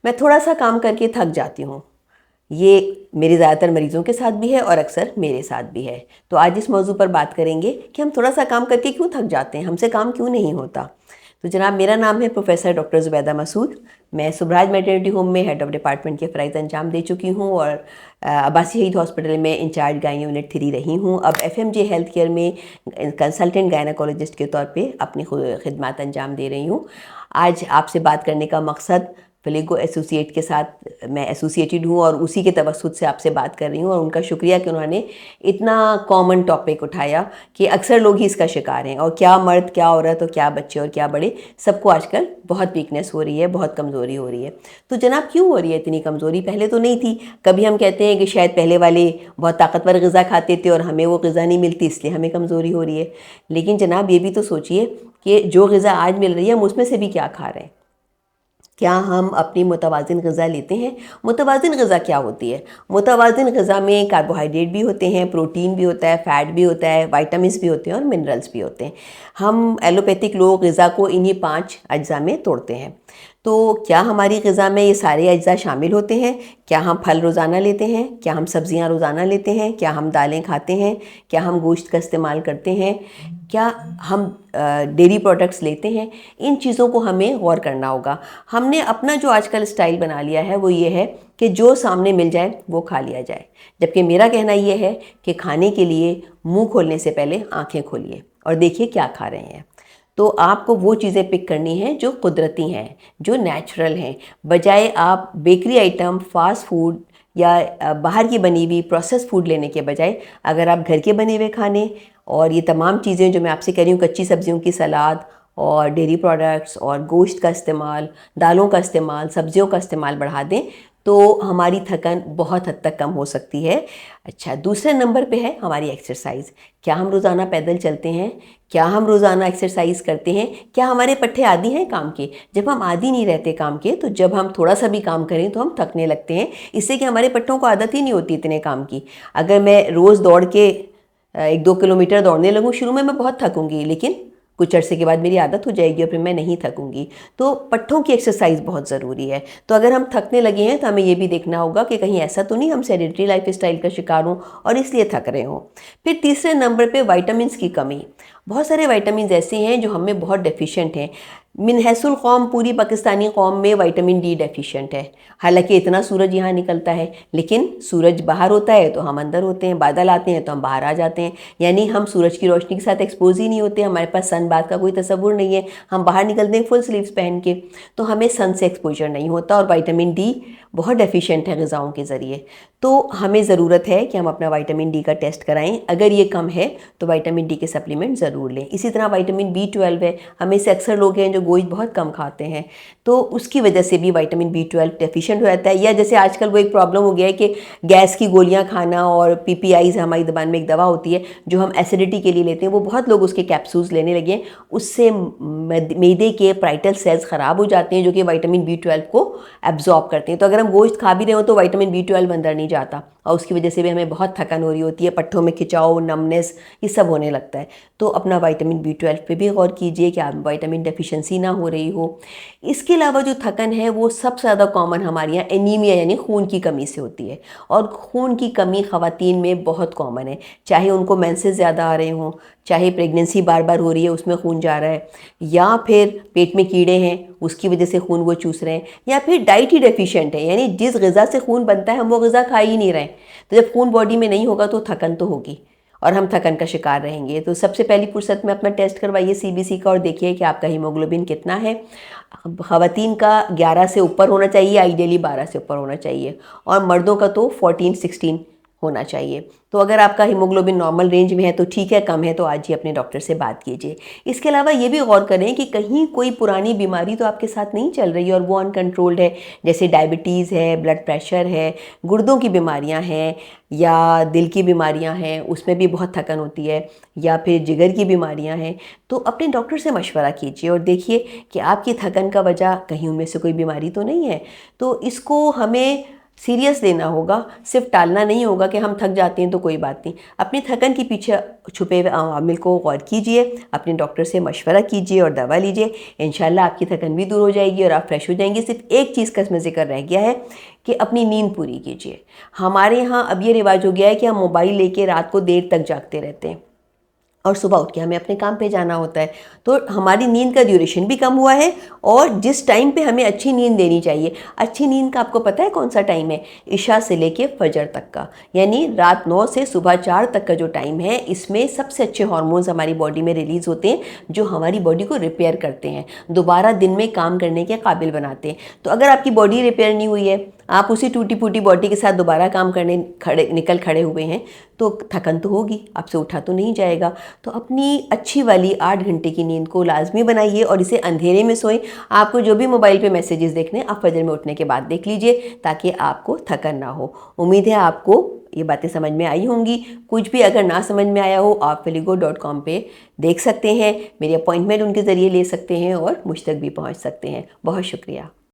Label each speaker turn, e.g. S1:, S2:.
S1: मैं थोड़ा सा काम करके थक जाती हूँ। ये मेरे ज़्यादातर मरीज़ों के साथ भी है और अक्सर मेरे साथ भी है। तो आज इस मौजू पर बात करेंगे कि हम थोड़ा सा काम करके क्यों थक जाते हैं, हमसे काम क्यों नहीं होता। तो जनाब, मेरा नाम है प्रोफेसर डॉक्टर ज़ुबैदा मसूद। मैं सुबराज मैटरनिटी होम में हेड ऑफ़ डिपार्टमेंट के फ़राइज़ अंजाम दे चुकी हूँ और अब्बासी शहीद हॉस्पिटल में इंचार्ज गायनी यूनिट 3 रही हूँ। अब FMJ हेल्थ केयर में कंसल्टेंट गायनाकोलॉजिस्ट के तौर पे अपनी खिदमत अंजाम दे रही हूँ। आज आपसे बात करने का मकसद फ़िलिगो एसोसिएट के साथ मैं एसोसिएटेड हूँ और उसी के तवस्सुत से आपसे बात कर रही हूँ, और उनका शुक्रिया कि उन्होंने इतना कॉमन टॉपिक उठाया कि अक्सर लोग ही इसका शिकार हैं। और क्या मर्द, क्या औरत और क्या बच्चे और क्या बड़े, सबको आजकल बहुत वीकनेस हो रही है, बहुत कमज़ोरी हो रही है। तो जनाब, क्यों हो रही है इतनी कमज़ोरी? पहले तो नहीं थी। कभी हम कहते हैं कि शायद पहले वाले बहुत ताकतवर ग़िज़ा खाते थे और हमें वो ग़िज़ा नहीं मिलती, इसलिए हमें कमज़ोरी हो रही है। लेकिन जनाब, ये भी तो सोचिए कि जो ग़िज़ा आज मिल रही है हम उसमें से भी क्या खा रहे हैं। क्या हम अपनी मुतवाज़िन ग़िज़ा लेते हैं? मुतवाज़िन ग़िज़ा क्या होती है? मुतवाज़िन ग़िज़ा में कार्बोहाइड्रेट भी होते हैं, प्रोटीन भी होता है, फ़ैट भी होता है, विटामिन्स भी होते हैं और मिनरल्स भी होते हैं। हम एलोपैथिक लोग ग़िज़ा को इन्हीं 5 अज्जा में तोड़ते हैं। तो क्या हमारी ग़िज़ा में ये सारे अज्जा शामिल होते हैं? क्या हम फल रोज़ाना लेते हैं? क्या हम सब्ज़ियाँ रोज़ाना लेते हैं? क्या हम दालें खाते हैं? क्या हम गोश्त का इस्तेमाल करते हैं? क्या हम डेयरी प्रोडक्ट्स लेते हैं? इन चीज़ों को हमें गौर करना होगा। हमने अपना जो आजकल स्टाइल बना लिया है वो ये है कि जो सामने मिल जाए वो खा लिया जाए, जबकि मेरा कहना ये है कि खाने के लिए मुंह खोलने से पहले आंखें खोलिए और देखिए क्या खा रहे हैं। तो आपको वो चीज़ें पिक करनी हैं जो कुदरती हैं, जो नेचुरल हैं, बजाय आप बेकरी आइटम, फास्ट फूड या बाहर की बनी हुई प्रोसेस फूड लेने के बजाय अगर आप घर के बने हुए खाने और ये तमाम चीज़ें जो मैं आपसे कह रही हूँ, कच्ची सब्जियों की सलाद और डेयरी प्रोडक्ट्स और गोश्त का इस्तेमाल, दालों का इस्तेमाल, सब्जियों का इस्तेमाल बढ़ा दें, तो हमारी थकन बहुत हद तक कम हो सकती है। अच्छा, दूसरे नंबर पे है हमारी एक्सरसाइज। क्या हम रोज़ाना पैदल चलते हैं? क्या हम रोज़ाना एक्सरसाइज करते हैं? क्या हमारे पट्टे आदी हैं काम के? जब हम आदी नहीं रहते काम के, तो जब हम थोड़ा सा भी काम करें तो हम थकने लगते हैं, इससे कि हमारे पट्टों को आदत ही नहीं होती इतने काम की। अगर मैं रोज़ दौड़ के 1-2 किलोमीटर दौड़ने लगूँ, शुरू में मैं बहुत थकूँगी, लेकिन कुछ अरसे के बाद मेरी आदत हो जाएगी और फिर मैं नहीं थकूँगी। तो पट्ठों की एक्सरसाइज बहुत ज़रूरी है। तो अगर हम थकने लगे हैं तो हमें ये भी देखना होगा कि कहीं ऐसा तो नहीं हम सेडेंटरी लाइफस्टाइल का शिकार हों और इसलिए थक रहे हों। फिर तीसरे नंबर पे विटामिन्स की कमी। बहुत सारे विटामिन्स ऐसे हैं जो हमें बहुत डेफिशिएंट हैं। मिनहसुल कौम, पूरी पाकिस्तानी कौम में विटामिन डी डेफिशिएंट है। हालांकि इतना सूरज यहाँ निकलता है, लेकिन सूरज बाहर होता है तो हम अंदर होते हैं, बादल आते हैं तो हम बाहर आ जाते हैं। यानी हम सूरज की रोशनी के साथ एक्सपोज ही नहीं होते, हमारे पास सन बात का कोई तसव्वुर नहीं है। हम बाहर निकलते हैं फुल स्लीव्स पहन के, तो हमें सन से एक्सपोजर नहीं होता और विटामिन डी बहुत डेफिशिएंट है ग़िज़ाओं के ज़रिए। तो हमें ज़रूरत है कि हम अपना विटामिन डी का टेस्ट कराएं। अगर ये कम है तो विटामिन डी के सप्लीमेंट ज़रूर लें। इसी तरह विटामिन B12 है, हमें से अक्सर लोग हैं जो गोश्त बहुत कम खाते हैं, तो उसकी वजह से भी विटामिन B12 डेफिशिएंट हो जाता है। या जैसे आजकल वो एक प्रॉब्लम हो गया है कि गैस की गोलियां खाना, और PPIs हमारी ज़बान में एक दवा होती है जो हम एसिडिटी के लिए लेते हैं, वो बहुत लोग उसके कैप्सूल्स लेने लगे हैं। उससे मैदे के पाइटल सेल्स ख़राब हो जाते हैं जो कि विटामिन B12 को एब्जॉर्ब करते हैं। तो अगर हम गोश्त खा भी रहे हो तो विटामिन B12 अंदर नहीं जाता और उसकी वजह से भी हमें बहुत थकान हो रही होती है, पट्ठों में खिंचाव, नमनेस, ये सब होने लगता है। तो अपना विटामिन B12 पे भी गौर कीजिए कि आप विटामिन डेफिशिएंसी ना हो रही हो। इसके अलावा जो थकन है वो सबसे ज़्यादा कॉमन हमारे यहाँ एनीमिया यानी खून की कमी से होती है, और खून की कमी ख़वातीन में बहुत कॉमन है। चाहे उनको मेंसेस ज़्यादा आ रहे हों, चाहे प्रेगनेंसी बार बार हो रही है उसमें खून जा रहा है, या फिर पेट में कीड़े हैं उसकी वजह से खून वो चूस रहे हैं, या फिर डाइट ही डेफिशिएंट है, यानी जिस ग़िज़ा से खून बनता है हम वो ग़िज़ा खा ही नहीं रहे। तो जब खून बॉडी में नहीं होगा तो थकन तो होगी और हम थकन का शिकार रहेंगे। तो सबसे पहली फुर्सत में अपना टेस्ट करवाइए CBC का और देखिए कि आपका हीमोग्लोबिन कितना है। ख़वातीन का 11 से ऊपर होना चाहिए, आइडियली 12 से ऊपर होना चाहिए, और मर्दों का तो 14-16 होना चाहिए। तो अगर आपका हीमोग्लोबिन नॉर्मल रेंज में है तो ठीक है, कम है तो आज ही अपने डॉक्टर से बात कीजिए। इसके अलावा ये भी गौर करें कि कहीं कोई पुरानी बीमारी तो आपके साथ नहीं चल रही है और वो अनकंट्रोल्ड है, जैसे डायबिटीज़ है, ब्लड प्रेशर है, गुर्दों की बीमारियां हैं, या दिल की बीमारियां हैं, उसमें भी बहुत थकन होती है, या फिर जिगर की बीमारियां हैं। तो अपने डॉक्टर से मशवरा कीजिए और देखिए कि आपकी थकन का वजह कहीं उनमें से कोई बीमारी तो नहीं है। तो इसको हमें सीरियस लेना होगा, सिर्फ टालना नहीं होगा कि हम थक जाते हैं तो कोई बात नहीं। अपनी थकन के पीछे छुपे हुए अवामिल को गौर कीजिए, अपने डॉक्टर से मशवरा कीजिए और दवा लीजिए। इंशाल्लाह आपकी थकन भी दूर हो जाएगी और आप फ्रेश हो जाएंगे। सिर्फ एक चीज़ का इसमें जिक्र रह गया है कि अपनी नींद पूरी कीजिए। हमारे यहाँ अब ये रिवाज हो गया है कि हम मोबाइल लेके रात को देर तक जागते रहते हैं और सुबह उठ के हमें अपने काम पे जाना होता है, तो हमारी नींद का ड्यूरेशन भी कम हुआ है। और जिस टाइम पे हमें अच्छी नींद देनी चाहिए, अच्छी नींद का आपको पता है कौन सा टाइम है? इशा से लेके फजर तक का, यानी रात 9 से सुबह 4 तक का जो टाइम है, इसमें सबसे अच्छे हार्मोन्स हमारी बॉडी में रिलीज़ होते हैं जो हमारी बॉडी को रिपेयर करते हैं, दोबारा दिन में काम करने के काबिल बनाते हैं। तो अगर आपकी बॉडी रिपेयर नहीं हुई है, आप उसी टूटी फूटी बॉडी के साथ दोबारा काम करने निकल खड़े हुए हैं, तो थकन तो होगी, आपसे उठा तो नहीं जाएगा। तो अपनी अच्छी वाली 8 घंटे की नींद को लाजमी बनाइए और इसे अंधेरे में सोएं। आपको जो भी मोबाइल पे मैसेजेस देखने आप फजर में उठने के बाद देख लीजिए, ताकि आपको थकन ना हो। उम्मीद है आपको ये बातें समझ में आई होंगी। कुछ भी अगर ना समझ में आया हो, आप feligo.com पे देख सकते हैं, मेरी अपॉइंटमेंट उनके ज़रिए ले सकते हैं और मुझ तक भी पहुँच सकते हैं। बहुत शुक्रिया।